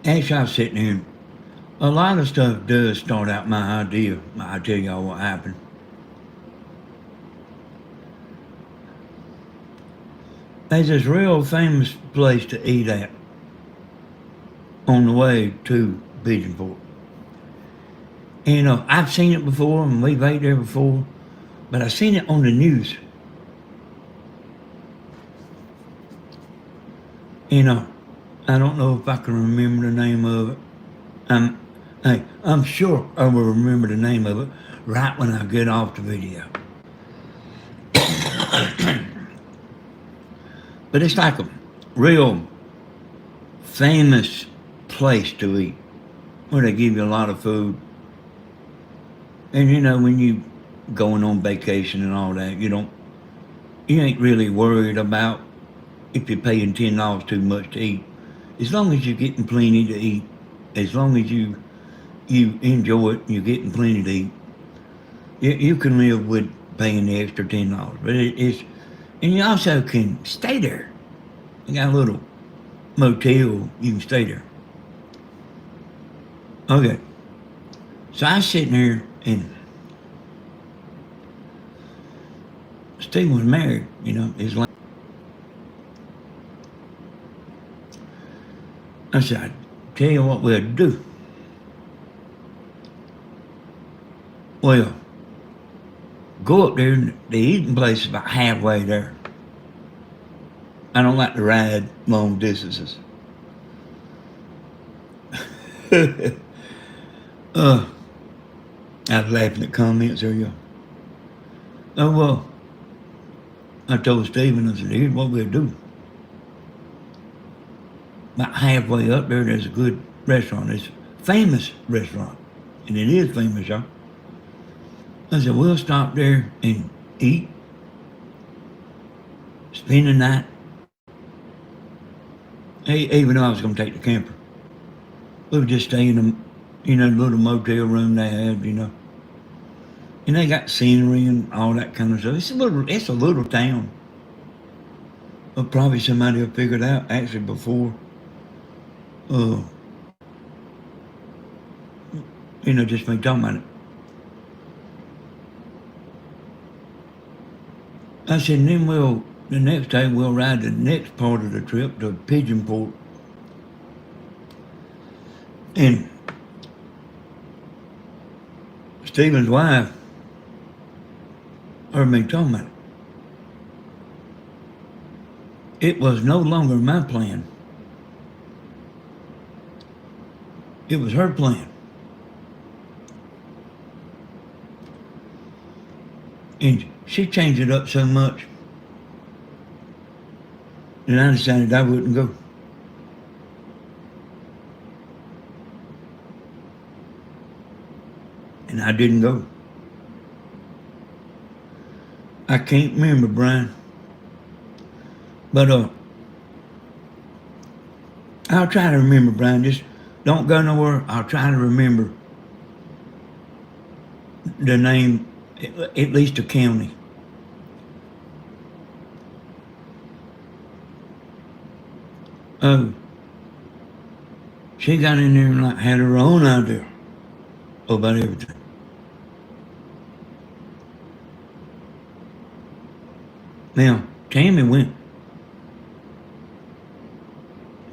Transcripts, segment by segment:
as I was sitting here, a lot of stuff does start out my idea. I'll tell y'all what happened. There's this real famous place to eat at on the way to Pigeon Fork. And I've seen it before, and we've ate there before, but I've seen it on the news. And I don't know if I can remember the name of it. I'm, I'm sure I will remember the name of it right when I get off the video. But it's like a real famous place to eat where they give you a lot of food. And when you going on vacation and all that, you ain't really worried about if you're paying $10 too much to eat. As long as you're getting plenty to eat, as long as you enjoy it, you're getting plenty to eat, you can live with paying the extra $10. But it's, and you also can stay there. You got a little motel, you can stay there. Okay. So I was sitting there, and Steve was married, his last. I said, I tell you what we'll do. Well, go up there, and the eating place is about halfway there. I don't like to ride long distances. I was laughing at comments earlier. Oh, well, I told Stephen, I said, here's what we'll do. About halfway up there, there's a good restaurant. It's a famous restaurant. And it is famous, y'all. I said, we'll stop there and eat, spend the night. Even though I was going to take the camper. We would just stay in the, little motel room they had, And they got scenery and all that kind of stuff. It's a little town. But probably somebody will figure it out actually before, just me talking about it. I said, and then the next day we'll ride the next part of the trip to Pigeon Fork. And Stephen's wife heard me talking about it. It was no longer my plan. It was her plan. And she changed it up so much that I decided I wouldn't go. And I didn't go. I can't remember, Brian. But I'll try to remember, Brian. Just don't go nowhere. I'll try to remember the name, at least the county. Oh, she got in there and had her own idea about everything. Now, Tammy went.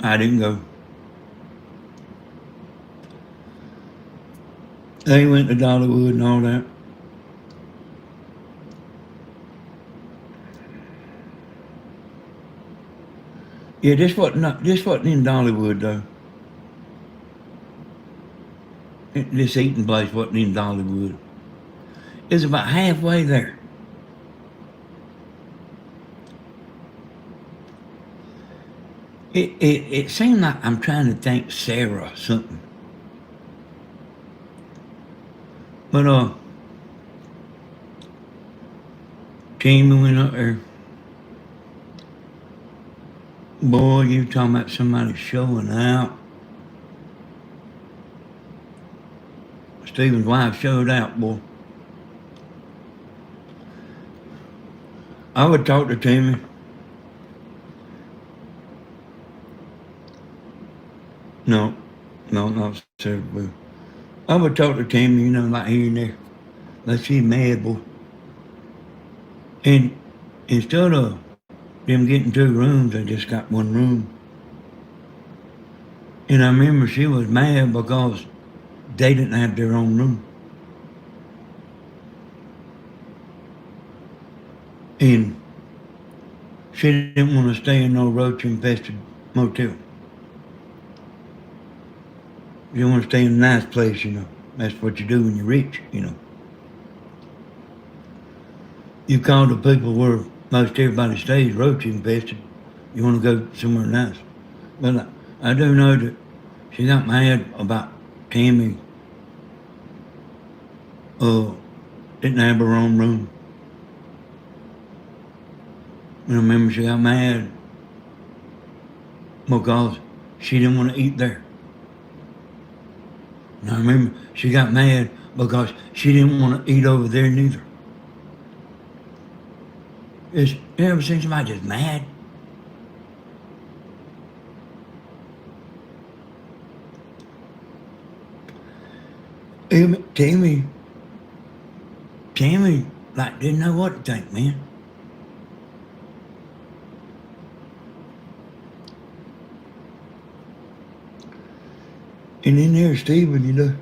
I didn't go. They went to Dollywood and all that. Yeah, this wasn't in Dollywood though. This eating place wasn't in Dollywood. It was about halfway there. It seemed like I'm trying to think Sarah something. But Tammy went up there. Boy, you talking about somebody showing out. Stephen's wife showed out, boy. I would talk to Tammy. No, No, not several. Well, I would talk to Tammy, like here and there. Like she's mad, boy. And instead of them getting two rooms, they just got one room. And I remember she was mad because they didn't have their own room. And she didn't want to stay in no roach infested motel. You want to stay in a nice place. That's what you do when you're rich. You call the people where most everybody stays roach infested. You want to go somewhere nice. But I do know that she got mad about Tammy uh, didn't have her own room. And I remember she got mad because she didn't want to eat there. And I remember she got mad because she didn't want to eat over there neither. You ever seen somebody just mad? Tammy, like, didn't know what to think, man. And then there's Stephen.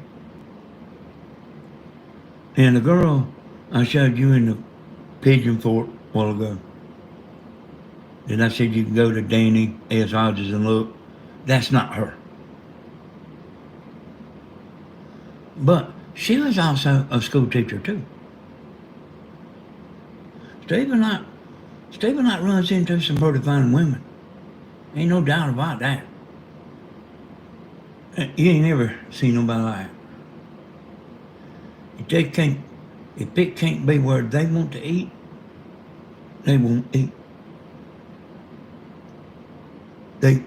And the girl I showed you in the pigeon fort a while ago. And I said you can go to Danny S. Hodges and look. That's not her. But she was also a school teacher too. Stephen like runs into some pretty fine women. Ain't no doubt about that. You ain't never seen nobody like it. If it can't be where they want to eat, they won't eat. They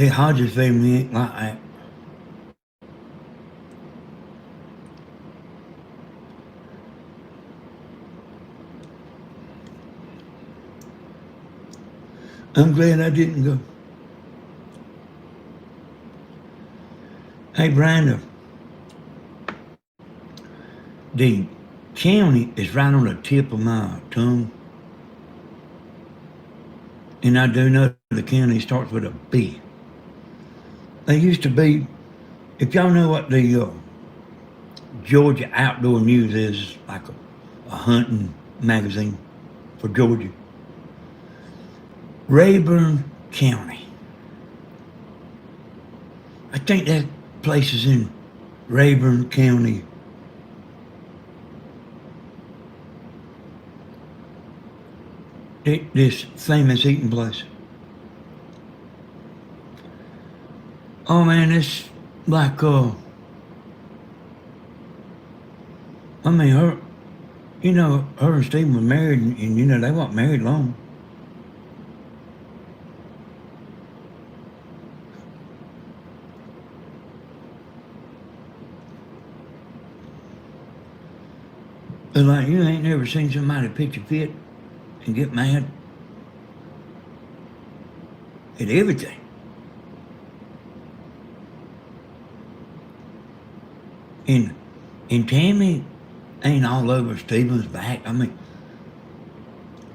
Hodges family ain't like that. I'm glad I didn't go. Hey, Brenda, the county is right on the tip of my tongue. And I do know the county starts with a B. They used to be, if y'all know what the Georgia Outdoor News is, like a hunting magazine for Georgia. Rayburn County. I think that place is in Rayburn County. This famous eating place. Oh man, it's like I mean her and Stephen were married and they weren't married long. But like you ain't never seen somebody pitch a fit and get mad at everything. And Tammy ain't all over Stephen's back. I mean,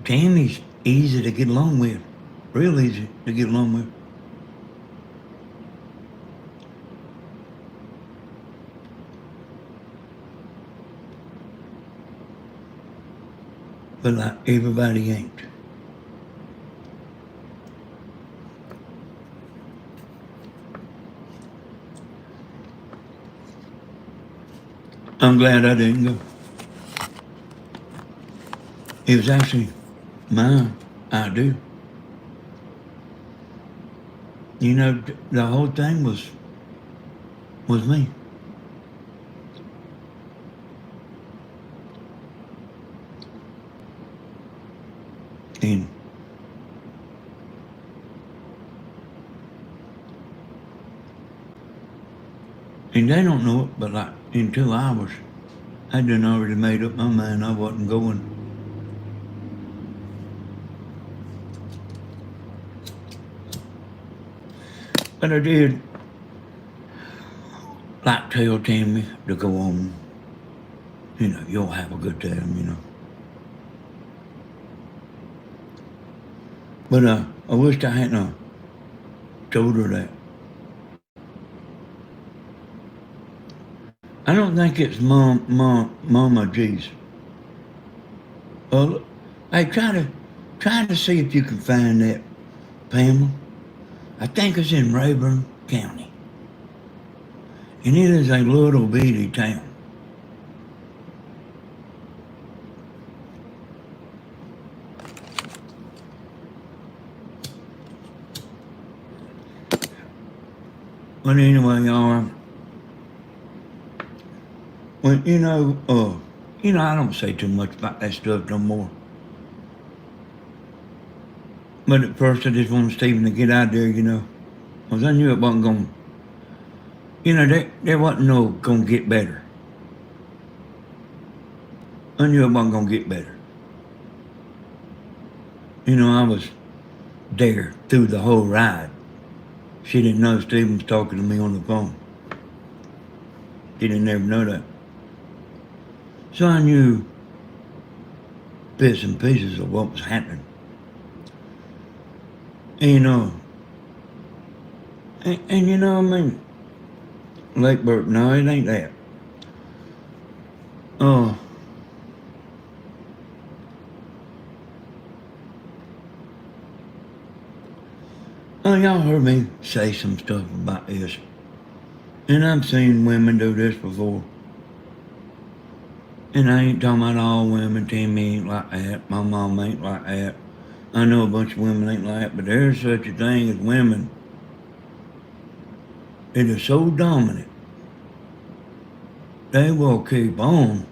Tammy's easy to get along with, real easy to get along with. But like everybody ain't. I'm glad I didn't go. It was actually my idea. The whole thing was me. And they don't know it, but like in 2 hours, I done already made up my mind I wasn't going. But I did like tell Tammy to go on. You'll have a good time. But I wished I hadn't told her that. I don't think it's Mama G's. Well, hey, try to see if you can find that, Pamela. I think it's in Rayburn County, and it is a little bitty town. But anyway, y'all, well, I don't say too much about that stuff no more. But at first, I just wanted Stephen to get out there, because I knew it wasn't going. There wasn't no going to get better. I knew it wasn't going to get better. I was there through the whole ride. She didn't know Stephen was talking to me on the phone. She didn't ever know that. So I knew bits and pieces of what was happening. And, Lake Burke, no, it ain't that. Oh, y'all heard me say some stuff about this. And I've seen women do this before. And I ain't talking about all women. Tammy ain't like that. My mom ain't like that. I know a bunch of women ain't like that, but there's such a thing as women that are so dominant, they will keep on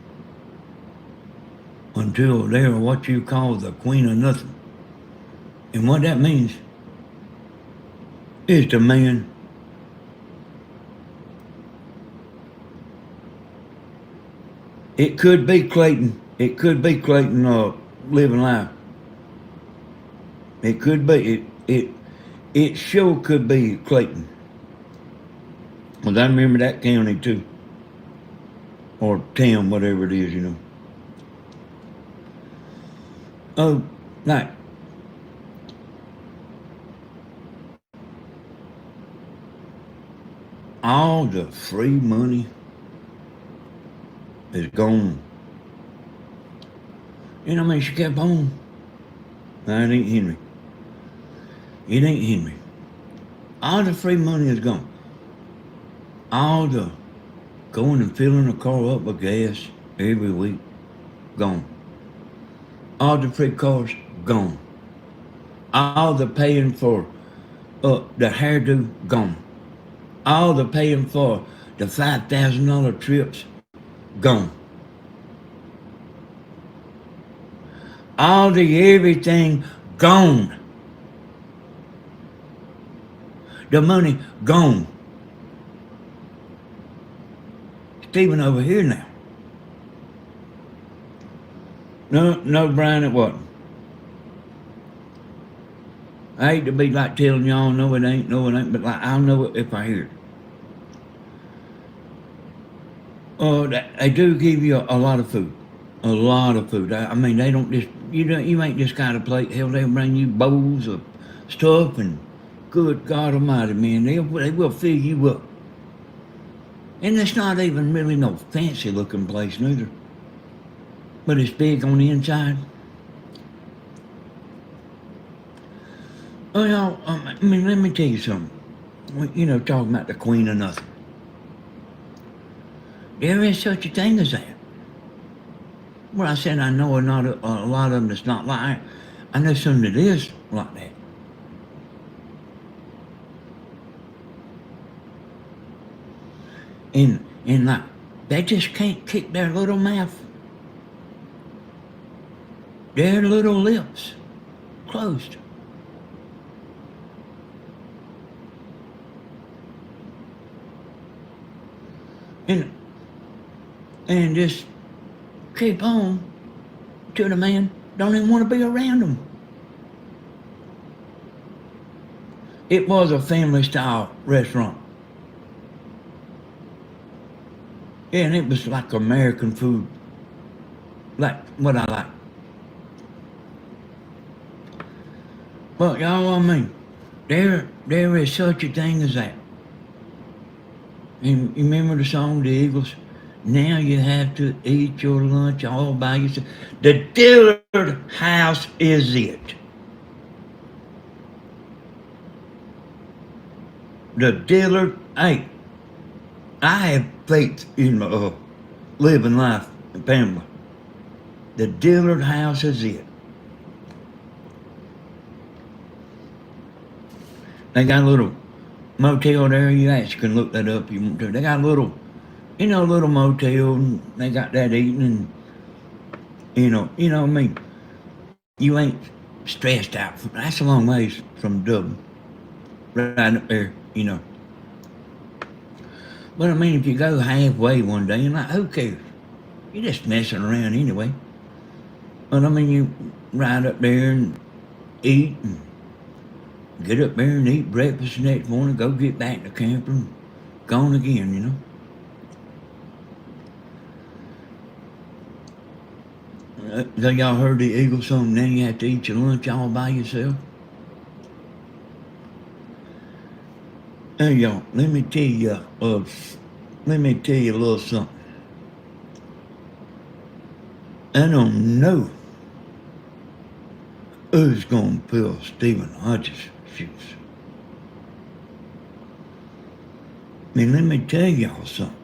until they're what you call the queen of nothing. And what that means is the man it could be Clayton. It could be Clayton living life. It could be. It sure could be Clayton. Because I remember that county too. Or town, whatever it is. Oh, like, all the free money is gone. She kept on. No, it ain't Henry. It ain't Henry. All the free money is gone. All the going and filling a car up with gas every week, gone. All the free cars, gone. All the paying for the hairdo, gone. All the paying for the $5,000 trips, gone. All the everything, gone. The money, gone. Stephen over here now. No, Brian, it wasn't. I hate to be like telling y'all, no it ain't, but like I'll know it if I hear it. They do give you a lot of food. A lot of food. I mean, they don't just, you ain't just got a plate. Hell, they'll bring you bowls of stuff and good God Almighty, man, they will fill you up. And it's not even really no fancy looking place neither. But it's big on the inside. Oh, y'all, let me tell you something. Talking about the queen of nothing. There is such a thing as that. Well, I said I know not a lot of them that's not like that. I know some that is like that. And like, they just can't keep their little mouth, their little lips closed. And just keep on till the man don't even want to be around them. It was a family style restaurant. Yeah, and it was like American food, like what I like. But y'all, I mean, there is such a thing as that. And you remember the song The Eagles? Now you have to eat your lunch all by yourself. The Dillard house is it. The Dillard, hey, I have faith in living life in Pamela. The Dillard house is it. They got a little motel there. You actually can look that up if you want to. They got a little, little motel. And they got that eating, and I mean, you ain't stressed out. That's a long ways from Dublin, right up there. But I mean, if you go halfway one day, you're like, who cares? You're just messing around anyway. But I mean, you ride up there and eat and get up there and eat breakfast the next morning, go get back to camper and gone again. So y'all heard the Eagle song, then you have to eat your lunch all by yourself? Hey y'all, let me tell you a little something. I don't know who's gonna fill Stephen Hodges' shoes. I mean, let me tell y'all something.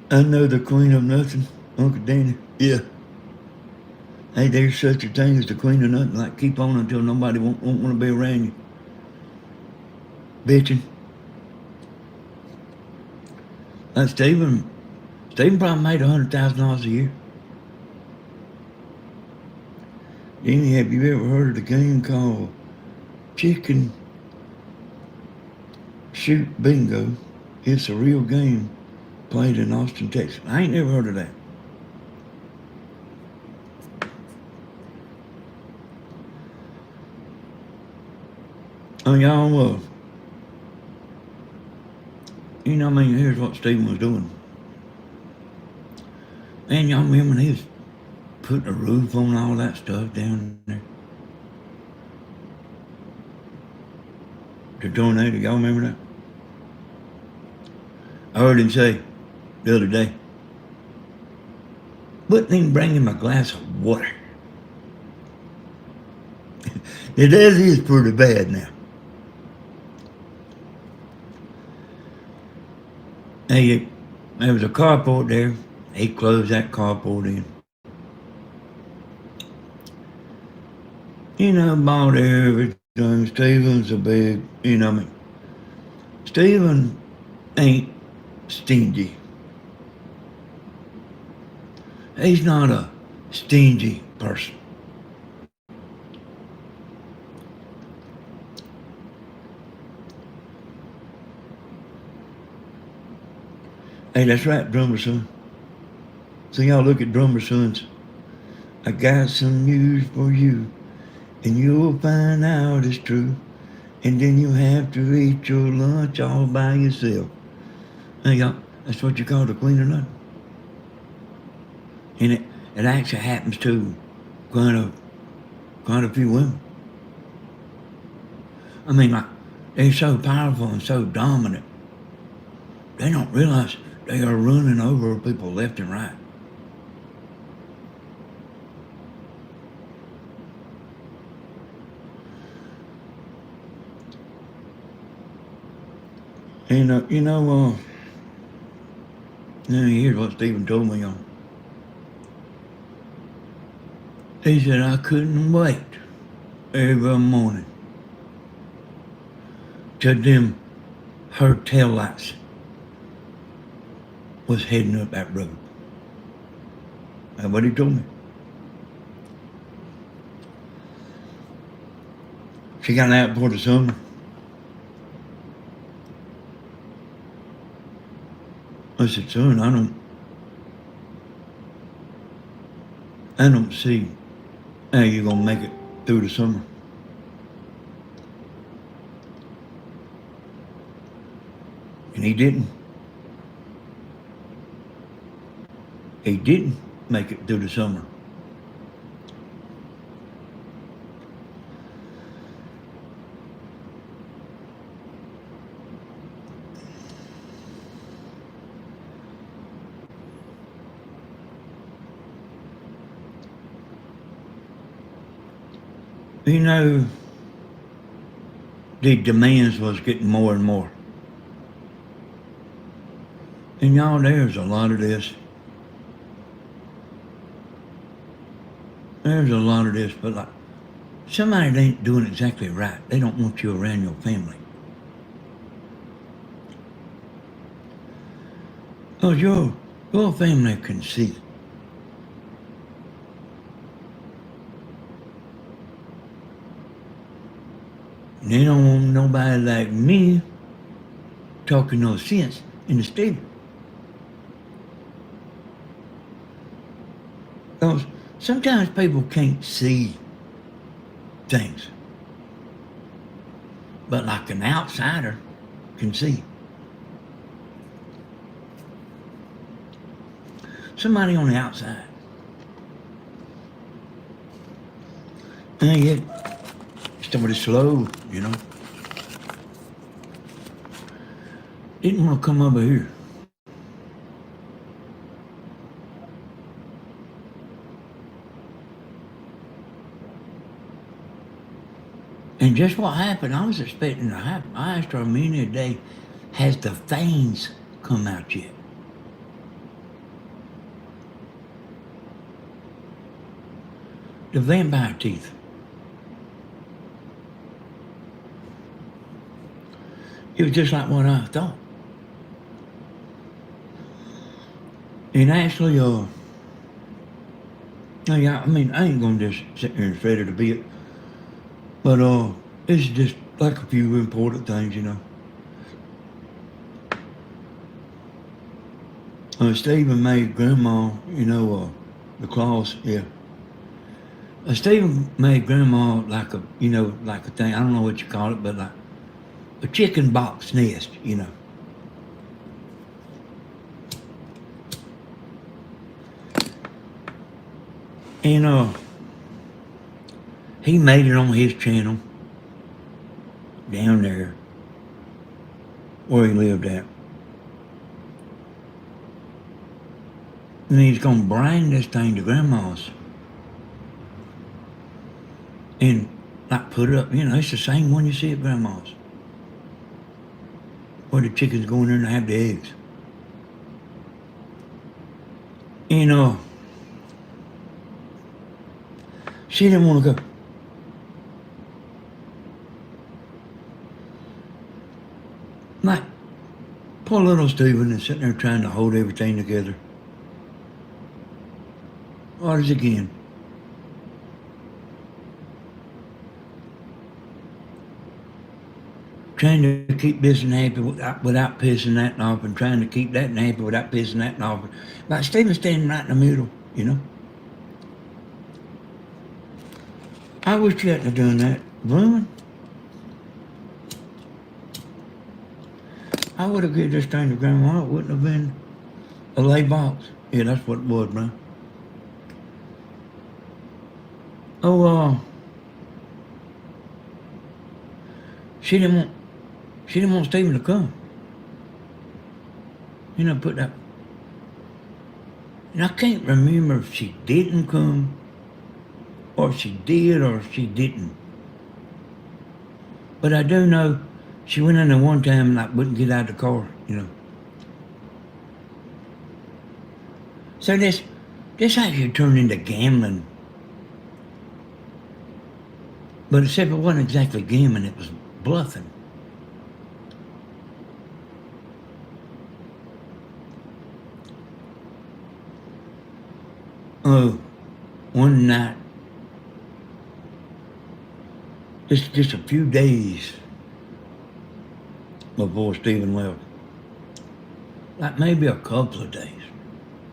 I know the queen of nothing, Uncle Danny. Yeah. Hey, there's such a thing as the queen of nothing. Like, keep on until nobody won't want to be around you. Bitching. Like Stephen probably made $100,000 a year. Danny, have you ever heard of the game called Chicken Shoot Bingo? It's a real game played in Austin, Texas. I ain't never heard of that. Oh, y'all, I mean, here's what Stephen was doing. Man, y'all remember when he was putting a roof on all that stuff down there? The tornado, y'all remember that? I heard him say the other day, wouldn't even bring him a glass of water. It is pretty bad now. Hey, there was a carport there. He closed that carport in. Bought everything. Stephen's a big, I mean, Stephen ain't stingy. He's not a stingy person. Hey, that's right, drummer son. So y'all look at drummer sons. I got some news for you, and you'll find out it's true. And then you have to eat your lunch all by yourself. Hey, y'all, that's what you call the queen of nothing. And it actually happens to quite a few women. I mean, like, they're so powerful and so dominant. They don't realize they are running over people left and right. And now here's what Stephen told me on. He said I couldn't wait every morning till them her tail lights was heading up that road. That's what he told me. She got out before the summer. I said, son, I don't see how you're gonna make it through the summer. And he didn't. He didn't make it through the summer. You know, the demands was getting more and more. And y'all, there's a lot of this. There's a lot of this, but like, somebody that ain't doing exactly right. They don't want you around your family. Because your family can see. And they don't want nobody like me talking no sense in the stable. Because sometimes people can't see things. But like an outsider can see. Somebody on the outside. And yet, started slow, you know. Didn't want to come over here. And just what happened, I was expecting to happen. I asked her many a day, has the veins come out yet? The vampire teeth. It was just like what I thought. And actually, yeah, I mean, I ain't gonna just sit here and fret it a bit. But it's just like a few important things, you know. Stephen made Grandma, you know, the cloths, yeah. Stephen made Grandma like a, you know, like a thing, I don't know what you call it, but like a chicken box nest, you know. And he made it on his channel down there where he lived at. And he's gonna bring this thing to Grandma's and like put it up, you know, it's the same one you see at Grandma's. Where the chickens go in there and have the eggs. And she didn't want to go. Like, poor little Stephen is sitting there trying to hold everything together. Hodges again. Trying to keep this and happy without pissing that off, and trying to keep that and happy without pissing that off. Like Stephen's standing right in the middle, you know. I wish you hadn't have done that. Blooming. I would have given this thing to Grandma. It wouldn't have been a lay box. Yeah, that's what it was, bro. Oh, she didn't want Stephen to come. You know, put that. And I can't remember if she didn't come, or if she did, or if she didn't. But I do know she went in there one time and like wouldn't get out of the car, you know. So this actually turned into gambling. But except it wasn't exactly gambling, it was bluffing. Oh, one night, just a few days before Stephen left, like maybe a couple of days,